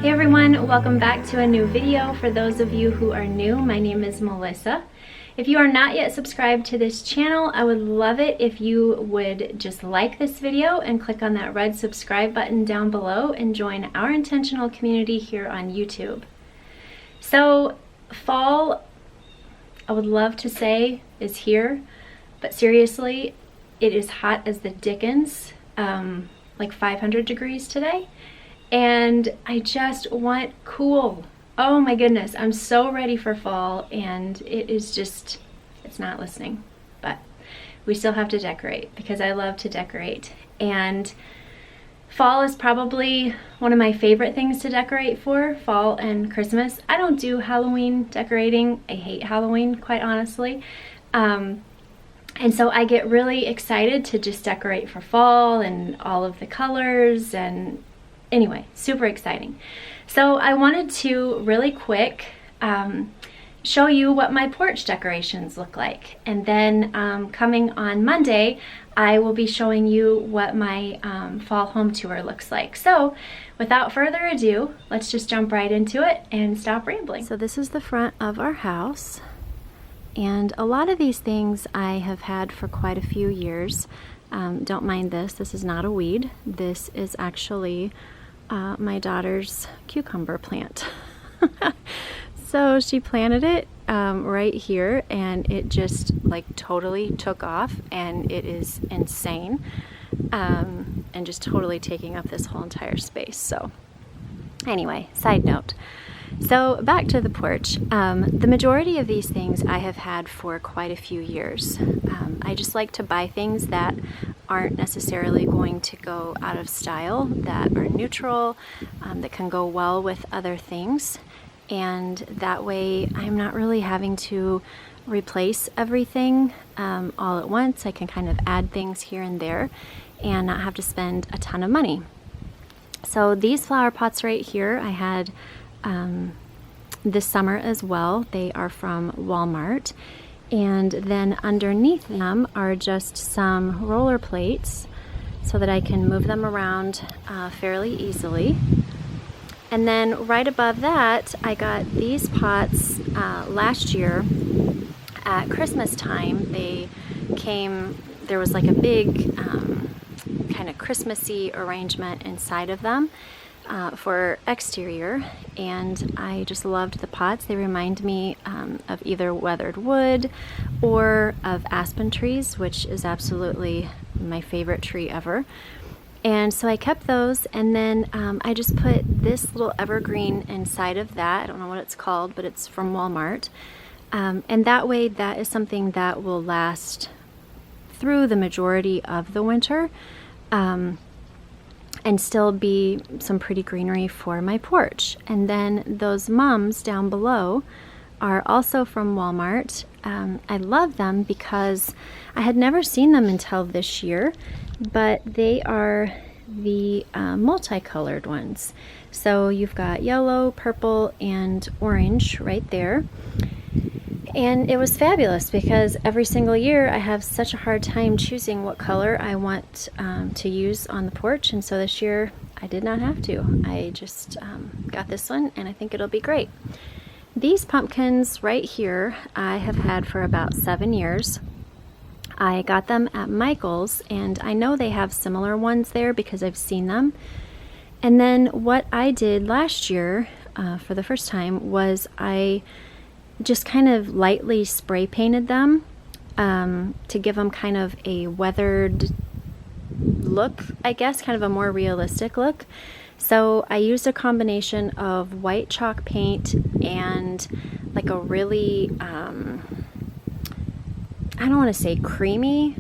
Hey everyone, welcome back to a new video. For those of you who are new, my name is Melissa. If you are not yet subscribed to this channel, I would love it if you would just like this video and click on that red subscribe button down below and join our intentional community here on YouTube. So fall, I would love to say, is here, but seriously, it is hot as the dickens, like 500 degrees today. And I just want cool. Oh my goodness, I'm so ready for fall, and it is just, it's not listening. But we still have to decorate because I love to decorate. And fall is probably one of my favorite things to decorate for, fall and Christmas. I don't do Halloween decorating. I hate Halloween, quite honestly. And so I get really excited to just decorate for fall and all of the colors, and anyway, super exciting. So I wanted to really quick show you what my porch decorations look like. And then coming on Monday, I will be showing you what my fall home tour looks like. So without further ado, let's just jump right into it and stop rambling. So this is the front of our house. And a lot of these things I have had for quite a few years. Don't mind this. This is not a weed. This is actually my daughter's cucumber plant. So she planted it right here, and it just like totally took off, and it is insane, and just totally taking up this whole entire space. So anyway, side note. So back to the porch. The majority of these things I have had for quite a few years. I just like to buy things that aren't necessarily going to go out of style, that are neutral, that can go well with other things. And that way I'm not really having to replace everything all at once. I can kind of add things here and there and not have to spend a ton of money. So these flower pots right here I had this summer as well. They are from Walmart. And then underneath them are just some roller plates so that I can move them around fairly easily. And then right above that, I got these pots last year at Christmas time. They came, there was like a big kind of Christmassy arrangement inside of them for exterior, and I just loved the pots. They remind me of either weathered wood or of aspen trees, which is absolutely my favorite tree ever. And so I kept those, and then I just put this little evergreen inside of that. I don't know what it's called, but it's from Walmart. And that way, that is something that will last through the majority of the winter. And still be some pretty greenery for my porch. And then those mums down below are also from Walmart. I love them because I had never seen them until this year, but they are the multicolored ones. So you've got yellow, purple, and orange right there. And it was fabulous because every single year I have such a hard time choosing what color I want to use on the porch, and so this year I did not have to. I just got this one, and I think it'll be great. These pumpkins right here I have had for about 7 years. I got them at Michael's, and I know they have similar ones there because I've seen them. And then what I did last year for the first time was I just kind of lightly spray painted them to give them kind of a weathered look, I guess, kind of a more realistic look. So I used a combination of white chalk paint and like a really, I don't want to say creamy.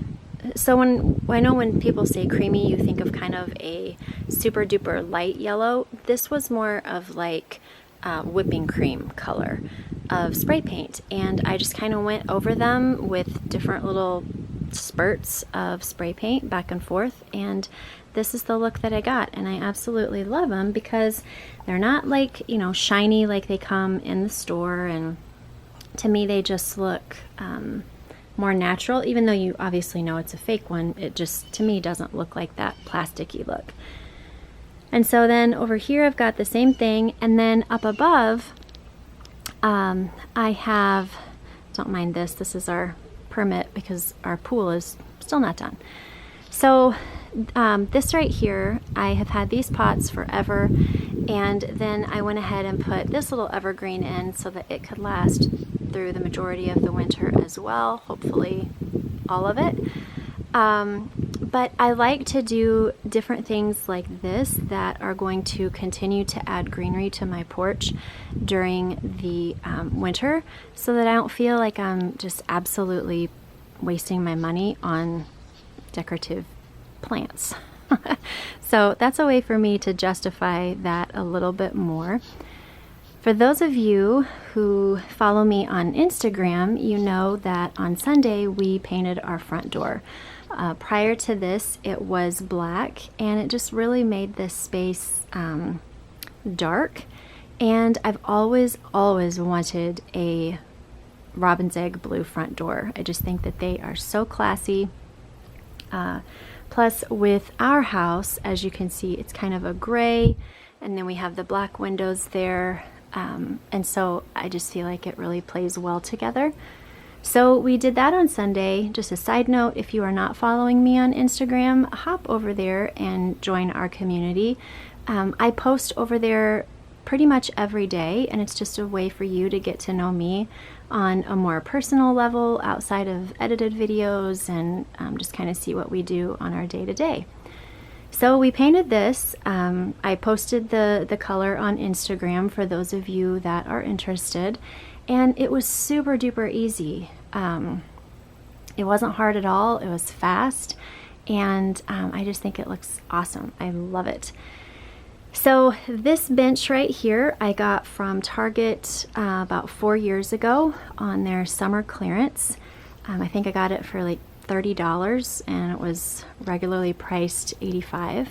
So I know when people say creamy, you think of kind of a super duper light yellow. This was more of like whipping cream color of spray paint, and I just kind of went over them with different little spurts of spray paint back and forth, and this is the look that I got, and I absolutely love them because they're not like, you know, shiny like they come in the store, and to me they just look more natural. Even though you obviously know it's a fake one, it just to me doesn't look like that plasticky look. And so then over here I've got the same thing, and then up above I have, don't mind this, this is our permit because our pool is still not done. So this right here, I have had these pots forever, and then I went ahead and put this little evergreen in so that it could last through the majority of the winter as well, hopefully all of it. But I like to do different things like this that are going to continue to add greenery to my porch during the winter, so that I don't feel like I'm just absolutely wasting my money on decorative plants. So that's a way for me to justify that a little bit more. For those of you who follow me on Instagram, you know that on Sunday we painted our front door. Prior to this, it was black, and it just really made this space dark. And I've always wanted a robin's egg blue front door. I just think that they are so classy. Plus, with our house, as you can see, it's kind of a gray, and then we have the black windows there. And so I just feel like it really plays well together. So we did that on Sunday. Just a side note, if you are not following me on Instagram, hop over there and join our community. I post over there pretty much every day, and it's just a way for you to get to know me on a more personal level outside of edited videos, and just kind of see what we do on our day-to-day. So we painted this. I posted the color on Instagram for those of you that are interested, and it was super duper easy. It wasn't hard at all. It was fast, and I just think it looks awesome. I love it. So this bench right here I got from Target about 4 years ago on their summer clearance. I think I got it for like $30, and it was regularly priced $85.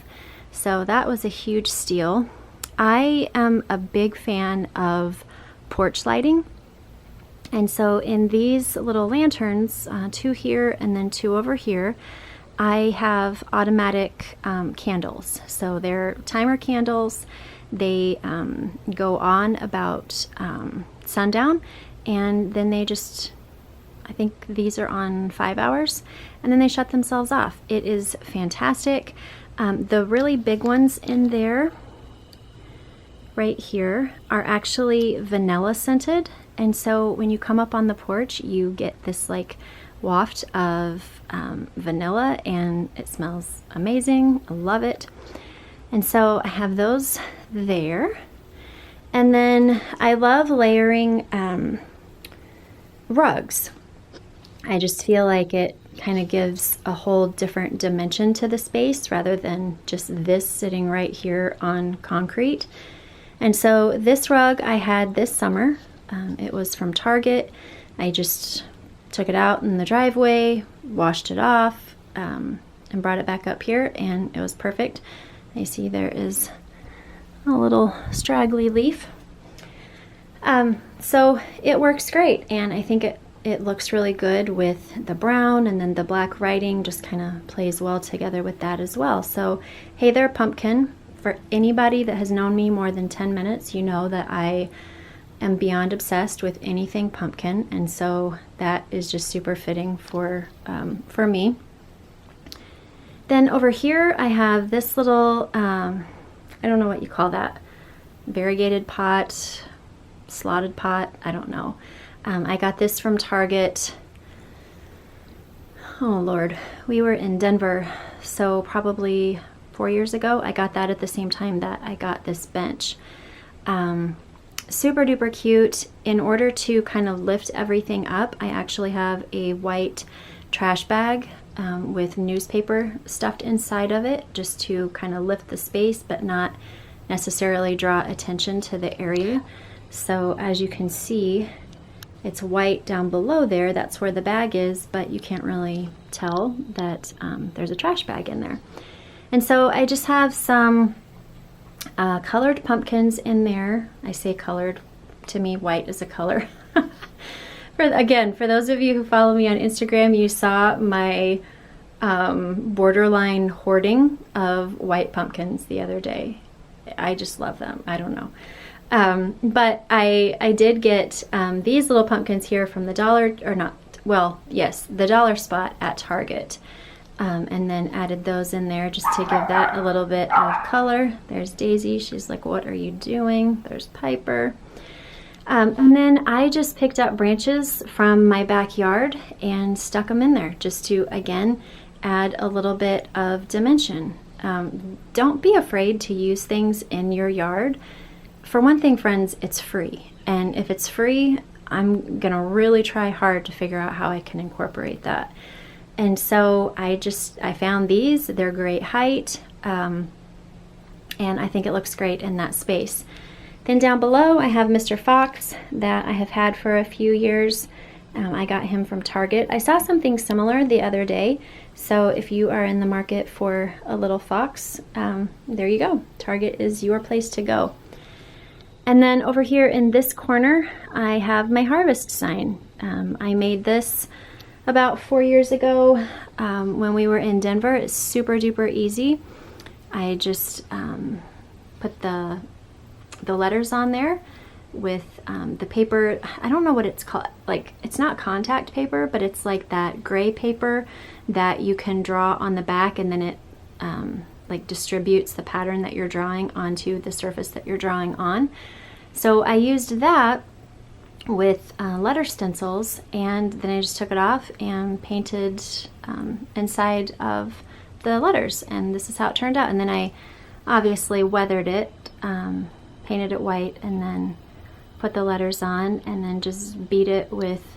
So that was a huge steal. I am a big fan of porch lighting. And so in these little lanterns, 2 here and then 2 over here, I have automatic candles. So they're timer candles. They go on about sundown, and then they just, I think these are on 5 hours, and then they shut themselves off. It is fantastic. The really big ones in there right here are actually vanilla scented, and so when you come up on the porch you get this like waft of vanilla, and it smells amazing. I love it. And so I have those there, and then I love layering rugs. I just feel like it kind of gives a whole different dimension to the space rather than just this sitting right here on concrete. And so this rug I had this summer. It was from Target. I just took it out in the driveway, washed it off, and brought it back up here, and it was perfect. You see there is a little straggly leaf. So it works great, and I think it looks really good with the brown, and then the black writing just kind of plays well together with that as well. So hey there, pumpkin. For anybody that has known me more than 10 minutes, you know that I am beyond obsessed with anything pumpkin, and so that is just super fitting for me. Then over here I have this little, I don't know what you call that, variegated pot, slotted pot, I don't know. I got this from Target. Oh Lord, we were in Denver, so probably 4 years ago. I got that at the same time that I got this bench. Super duper cute. In order to kind of lift everything up, I actually have a white trash bag with newspaper stuffed inside of it, just to kind of lift the space but not necessarily draw attention to the area. So as you can see, it's white down below there. That's where the bag is, but you can't really tell that there's a trash bag in there. And so I just have some colored pumpkins in there. I say colored, to me white is a color. For those of you who follow me on Instagram, you saw my borderline hoarding of white pumpkins the other day. I just love them. I don't know. But I did get these little pumpkins here from the dollar, or not, well, yes, the dollar spot at Target. And then added those in there just to give that a little bit of color. There's Daisy. She's like, what are you doing? There's Piper. And then I just picked up branches from my backyard and stuck them in there just to, again, add a little bit of dimension. Don't be afraid to use things in your yard. For one thing, friends, it's free. And if it's free, I'm gonna really try hard to figure out how I can incorporate that. And so I found these. They're great height, and I think it looks great in that space. Then down below I have Mr. Fox that I have had for a few years. I got him from Target. I saw something similar the other day, so if you are in the market for a little fox, there you go. Target is your place to go. And then over here in this corner I have my harvest sign. I made this about 4 years ago when we were in Denver. It's super duper easy. I just put the letters on there with the paper. I don't know what it's called. Like, it's not contact paper, but it's like that gray paper that you can draw on the back, and then it like distributes the pattern that you're drawing onto the surface that you're drawing on. So I used that with letter stencils, and then I just took it off and painted inside of the letters, and this is how it turned out. And then I obviously weathered it, painted it white, and then put the letters on, and then just beat it with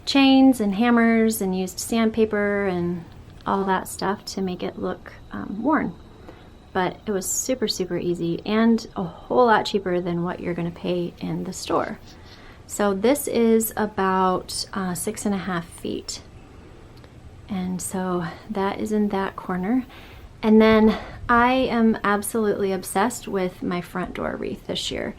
chains and hammers and used sandpaper and all that stuff to make it look worn. But it was super, super easy and a whole lot cheaper than what you're going to pay in the store. So this is about 6.5 feet. And so that is in that corner. And then I am absolutely obsessed with my front door wreath this year.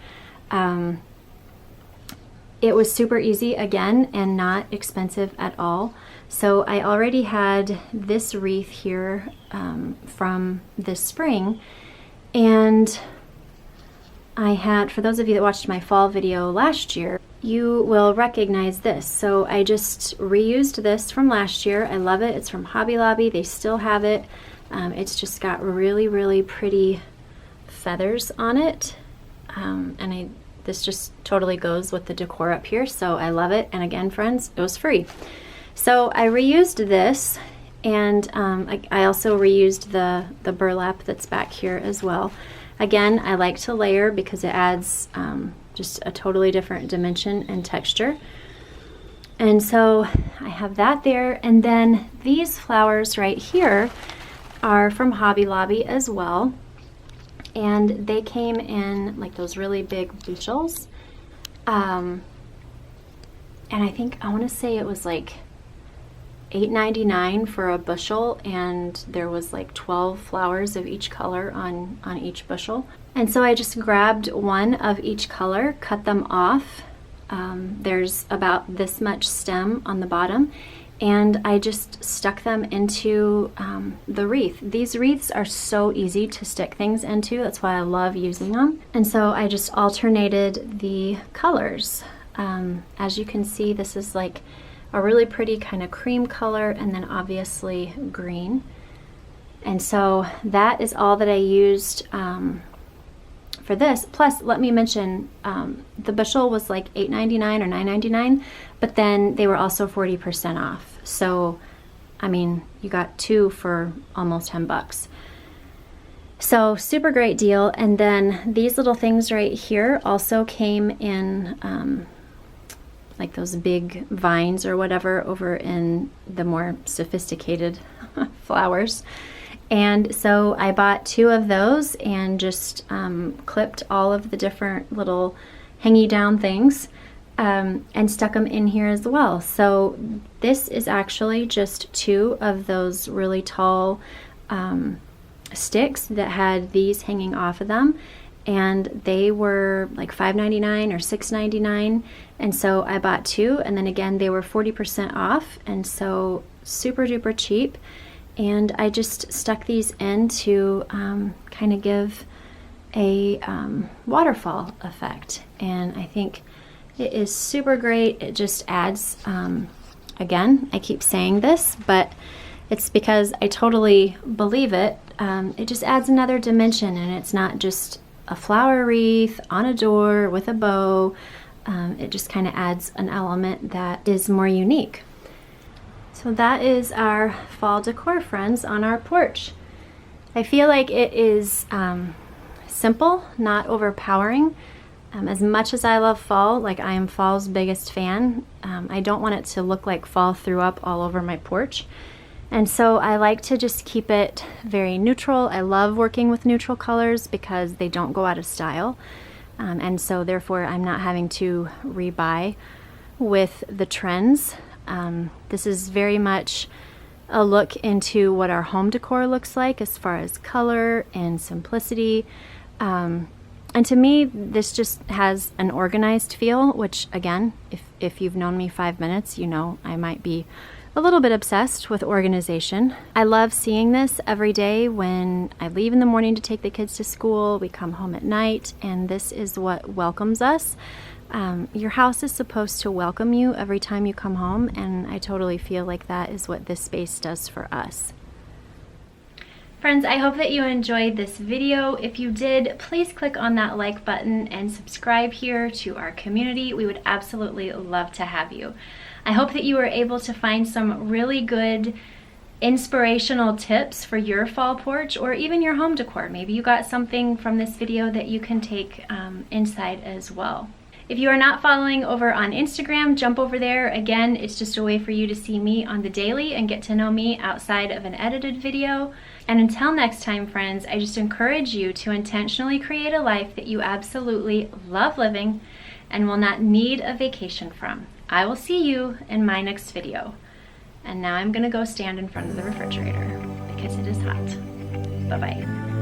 It was super easy again and not expensive at all. So I already had this wreath here from this spring, and I had, for those of you that watched my fall video last year, you will recognize this. So I just reused this from last year. I love it. It's from Hobby Lobby. They still have it. It's just got really, really pretty feathers on it. This just totally goes with the decor up here, so I love it. And again, friends, it was free. So I reused this, and I also reused the burlap that's back here as well. Again, I like to layer because it adds just a totally different dimension and texture. And so I have that there, and then these flowers right here are from Hobby Lobby as well. And they came in like those really big bushels. And I think, I want to say it was like $8.99 for a bushel, and there was like 12 flowers of each color on each bushel. And so I just grabbed one of each color, cut them off. There's about this much stem on the bottom, and I just stuck them into the wreath. These wreaths are so easy to stick things into. That's why I love using them. And so I just alternated the colors. As you can see, this is like a really pretty kind of cream color, and then obviously green. And so that is all that I used for this. Plus, let me mention, the bushel was like $8.99 or $9.99, but then they were also 40% off. So, I mean, you got two for almost 10 bucks. So super great deal. And then these little things right here also came in like those big vines or whatever over in the more sophisticated flowers. And so I bought two of those and just clipped all of the different little hangy down things and stuck them in here as well. So this is actually just two of those really tall sticks that had these hanging off of them, and they were like $5.99 or $6.99, and so I bought two, and then again they were 40% off, and so super duper cheap. And I just stuck these in to kind of give a waterfall effect, and I think it is super great. It just adds, again, I keep saying this, but it's because I totally believe it. It just adds another dimension, and it's not just a flower wreath on a door with a bow. It just kind of adds an element that is more unique. So that is our fall decor, friends, on our porch. I feel like it is simple, not overpowering. As much as I love fall, like I am fall's biggest fan, I don't want it to look like fall threw up all over my porch. And so I like to just keep it very neutral. I love working with neutral colors because they don't go out of style. And so therefore I'm not having to rebuy with the trends. This is very much a look into what our home decor looks like as far as color and simplicity. And to me, this just has an organized feel, which again, if you've known me 5 minutes, you know I might be a little bit obsessed with organization. I love seeing this every day when I leave in the morning to take the kids to school, we come home at night, and this is what welcomes us. Your house is supposed to welcome you every time you come home, and I totally feel like that is what this space does for us. Friends, I hope that you enjoyed this video. If you did, please click on that like button and subscribe here to our community. We would absolutely love to have you. I hope that you were able to find some really good inspirational tips for your fall porch or even your home decor. Maybe you got something from this video that you can take inside as well. If you are not following over on Instagram, jump over there. Again, it's just a way for you to see me on the daily and get to know me outside of an edited video. And until next time, friends, I just encourage you to intentionally create a life that you absolutely love living and will not need a vacation from. I will see you in my next video. And now I'm gonna go stand in front of the refrigerator because it is hot. Bye-bye.